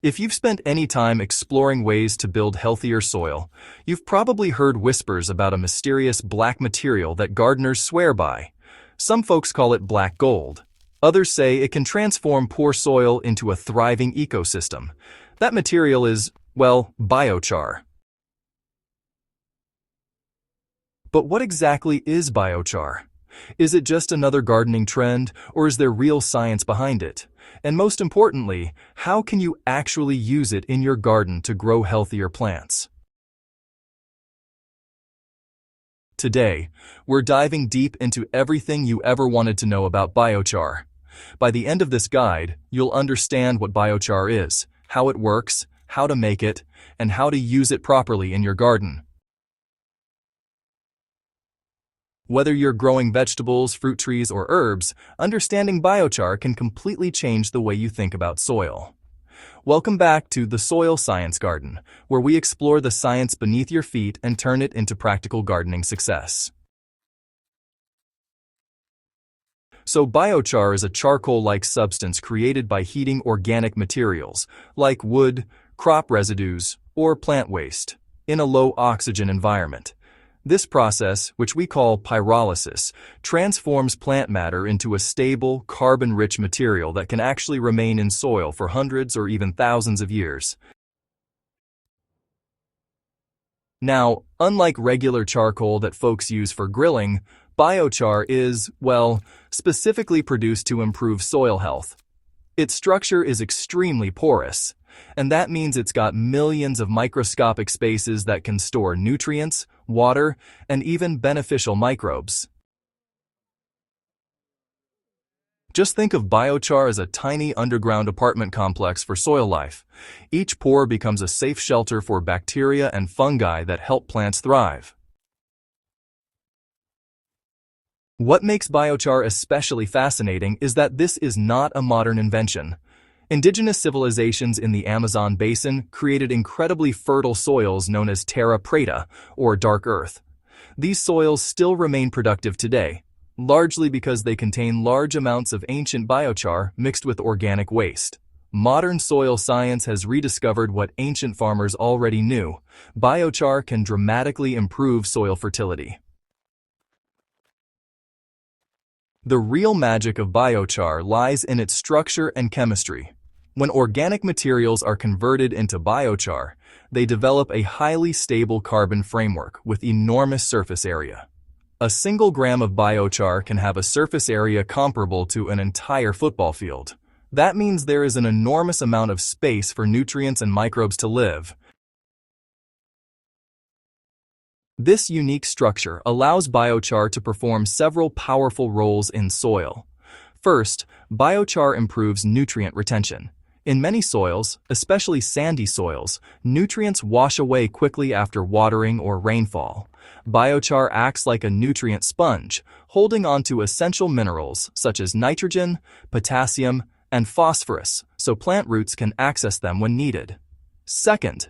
If you've spent any time exploring ways to build healthier soil, you've probably heard whispers about a mysterious black material that gardeners swear by. Some folks call it black gold. Others say it can transform poor soil into a thriving ecosystem. That material is, well, biochar. But what exactly is biochar? Is it just another gardening trend, or is there real science behind it? And most importantly, how can you actually use it in your garden to grow healthier plants? Today, we're diving deep into everything you ever wanted to know about biochar. By the end of this guide, you'll understand what biochar is, how it works, how to make it, and how to use it properly in your garden. Whether you're growing vegetables, fruit trees, or herbs, understanding biochar can completely change the way you think about soil. Welcome back to The Soil Science Garden, where we explore the science beneath your feet and turn it into practical gardening success. So biochar is a charcoal-like substance created by heating organic materials, like wood, crop residues, or plant waste, in a low-oxygen environment. This process, which we call pyrolysis, transforms plant matter into a stable, carbon-rich material that can actually remain in soil for hundreds or even thousands of years. Now, unlike regular charcoal that folks use for grilling, biochar is, well, specifically produced to improve soil health. Its structure is extremely porous, and that means it's got millions of microscopic spaces that can store nutrients, water, and even beneficial microbes. Just think of biochar as a tiny underground apartment complex for soil life. Each pore becomes a safe shelter for bacteria and fungi that help plants thrive. What makes biochar especially fascinating is that this is not a modern invention. Indigenous civilizations in the Amazon basin created incredibly fertile soils known as terra preta, or dark earth. These soils still remain productive today, largely because they contain large amounts of ancient biochar mixed with organic waste. Modern soil science has rediscovered what ancient farmers already knew: biochar can dramatically improve soil fertility. The real magic of biochar lies in its structure and chemistry. When organic materials are converted into biochar, they develop a highly stable carbon framework with enormous surface area. A single gram of biochar can have a surface area comparable to an entire football field. That means there is an enormous amount of space for nutrients and microbes to live. This unique structure allows biochar to perform several powerful roles in soil. First, biochar improves nutrient retention. In many soils, especially sandy soils, nutrients wash away quickly after watering or rainfall. Biochar acts like a nutrient sponge, holding onto essential minerals such as nitrogen, potassium, and phosphorus, so plant roots can access them when needed. Second,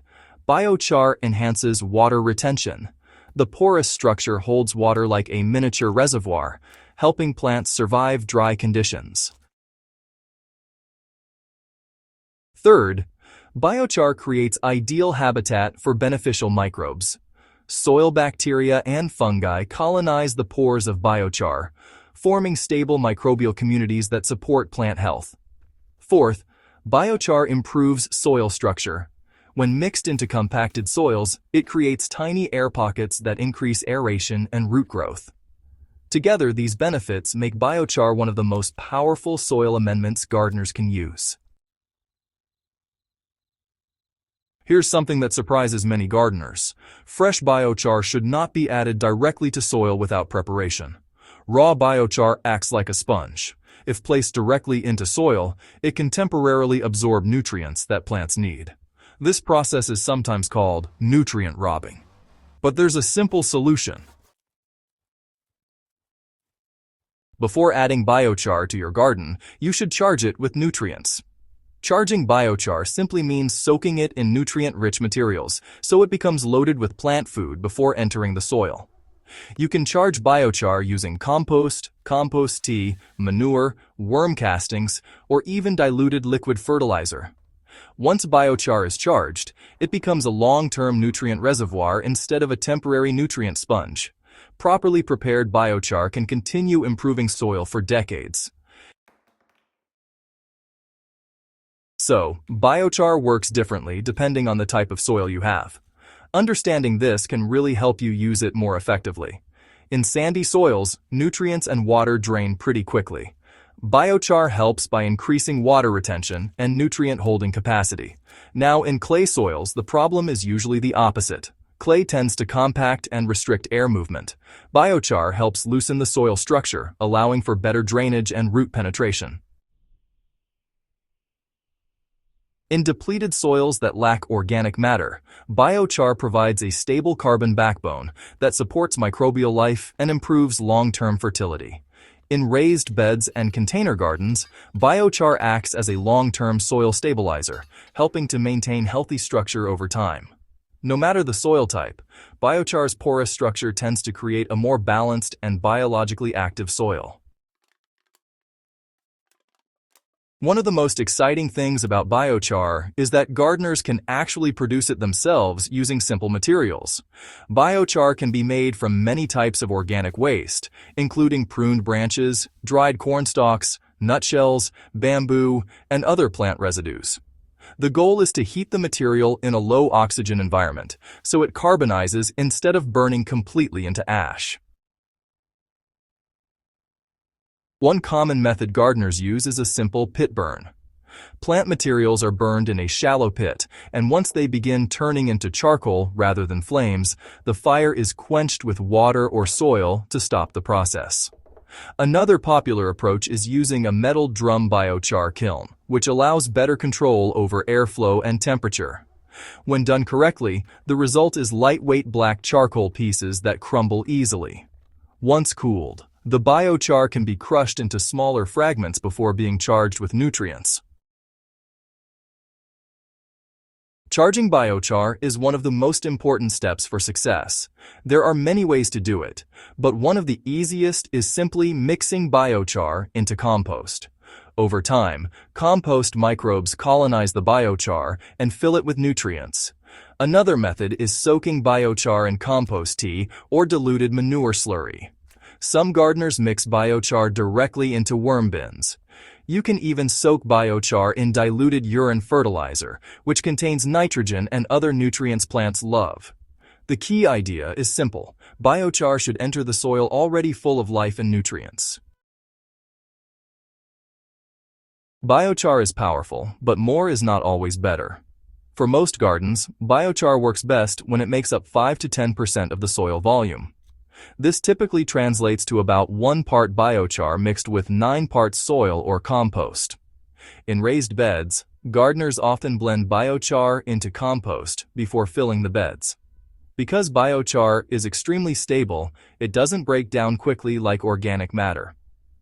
biochar enhances water retention. The porous structure holds water like a miniature reservoir, helping plants survive dry conditions. Third, biochar creates ideal habitat for beneficial microbes. Soil bacteria and fungi colonize the pores of biochar, forming stable microbial communities that support plant health. Fourth, biochar improves soil structure. When mixed into compacted soils, it creates tiny air pockets that increase aeration and root growth. Together, these benefits make biochar one of the most powerful soil amendments gardeners can use. Here's something that surprises many gardeners. Fresh biochar should not be added directly to soil without preparation. Raw biochar acts like a sponge. If placed directly into soil, it can temporarily absorb nutrients that plants need. This process is sometimes called nutrient robbing. But there's a simple solution. Before adding biochar to your garden, you should charge it with nutrients. Charging biochar simply means soaking it in nutrient-rich materials, so it becomes loaded with plant food before entering the soil. You can charge biochar using compost, compost tea, manure, worm castings, or even diluted liquid fertilizer. Once biochar is charged, it becomes a long-term nutrient reservoir instead of a temporary nutrient sponge. Properly prepared biochar can continue improving soil for decades. So, biochar works differently depending on the type of soil you have. Understanding this can really help you use it more effectively. In sandy soils, nutrients and water drain pretty quickly. Biochar helps by increasing water retention and nutrient holding capacity. Now, in clay soils, the problem is usually the opposite. Clay tends to compact and restrict air movement. Biochar helps loosen the soil structure, allowing for better drainage and root penetration. In depleted soils that lack organic matter, biochar provides a stable carbon backbone that supports microbial life and improves long-term fertility. In raised beds and container gardens, biochar acts as a long-term soil stabilizer, helping to maintain healthy structure over time. No matter the soil type, biochar's porous structure tends to create a more balanced and biologically active soil. One of the most exciting things about biochar is that gardeners can actually produce it themselves using simple materials. Biochar can be made from many types of organic waste, including pruned branches, dried corn stalks, nutshells, bamboo, and other plant residues. The goal is to heat the material in a low-oxygen environment, so it carbonizes instead of burning completely into ash. One common method gardeners use is a simple pit burn. Plant materials are burned in a shallow pit, and once they begin turning into charcoal rather than flames, the fire is quenched with water or soil to stop the process. Another popular approach is using a metal drum biochar kiln, which allows better control over airflow and temperature. When done correctly, the result is lightweight black charcoal pieces that crumble easily. Once cooled, the biochar can be crushed into smaller fragments before being charged with nutrients. Charging biochar is one of the most important steps for success. There are many ways to do it, but one of the easiest is simply mixing biochar into compost. Over time, compost microbes colonize the biochar and fill it with nutrients. Another method is soaking biochar in compost tea or diluted manure slurry. Some gardeners mix biochar directly into worm bins. You can even soak biochar in diluted urine fertilizer, which contains nitrogen and other nutrients plants love. The key idea is simple. Biochar should enter the soil already full of life and nutrients. Biochar is powerful, but more is not always better. For most gardens, biochar works best when it makes up 5 to 10% of the soil volume. This typically translates to about 1 part biochar mixed with 9 parts soil or compost. In raised beds, gardeners often blend biochar into compost before filling the beds. Because biochar is extremely stable, it doesn't break down quickly like organic matter.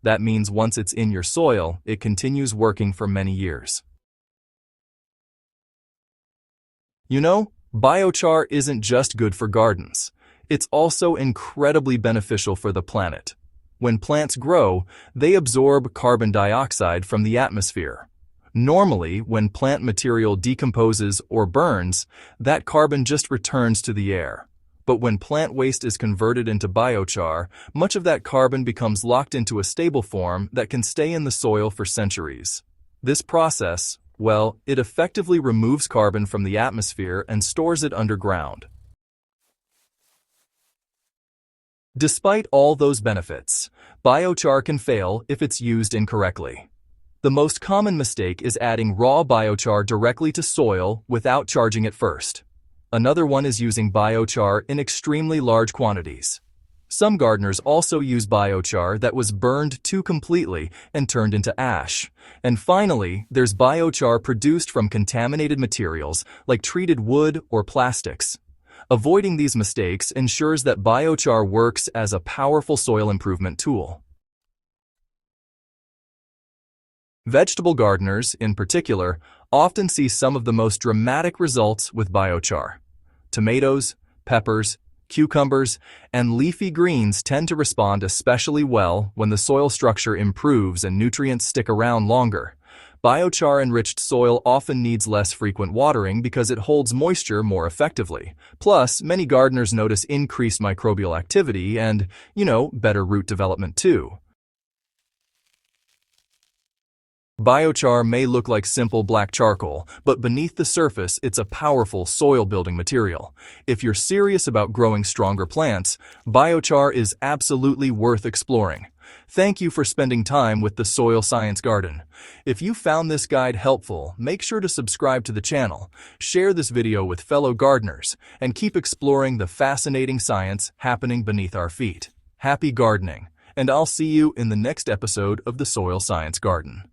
That means once it's in your soil, it continues working for many years. You know, biochar isn't just good for gardens. It's also incredibly beneficial for the planet. When plants grow, they absorb carbon dioxide from the atmosphere. Normally, when plant material decomposes or burns, that carbon just returns to the air. But when plant waste is converted into biochar, much of that carbon becomes locked into a stable form that can stay in the soil for centuries. This process, well, it effectively removes carbon from the atmosphere and stores it underground. Despite all those benefits, biochar can fail if it's used incorrectly. The most common mistake is adding raw biochar directly to soil without charging it first. Another one is using biochar in extremely large quantities. Some gardeners also use biochar that was burned too completely and turned into ash. And finally, there's biochar produced from contaminated materials like treated wood or plastics. Avoiding these mistakes ensures that biochar works as a powerful soil improvement tool. Vegetable gardeners, in particular, often see some of the most dramatic results with biochar. Tomatoes, peppers, cucumbers, and leafy greens tend to respond especially well when the soil structure improves and nutrients stick around longer. Biochar-enriched soil often needs less frequent watering because it holds moisture more effectively. Plus, many gardeners notice increased microbial activity and, better root development too. Biochar may look like simple black charcoal, but beneath the surface, it's a powerful soil-building material. If you're serious about growing stronger plants, biochar is absolutely worth exploring. Thank you for spending time with the Soil Science Garden. If you found this guide helpful, make sure to subscribe to the channel, share this video with fellow gardeners, and keep exploring the fascinating science happening beneath our feet. Happy gardening, and I'll see you in the next episode of the Soil Science Garden.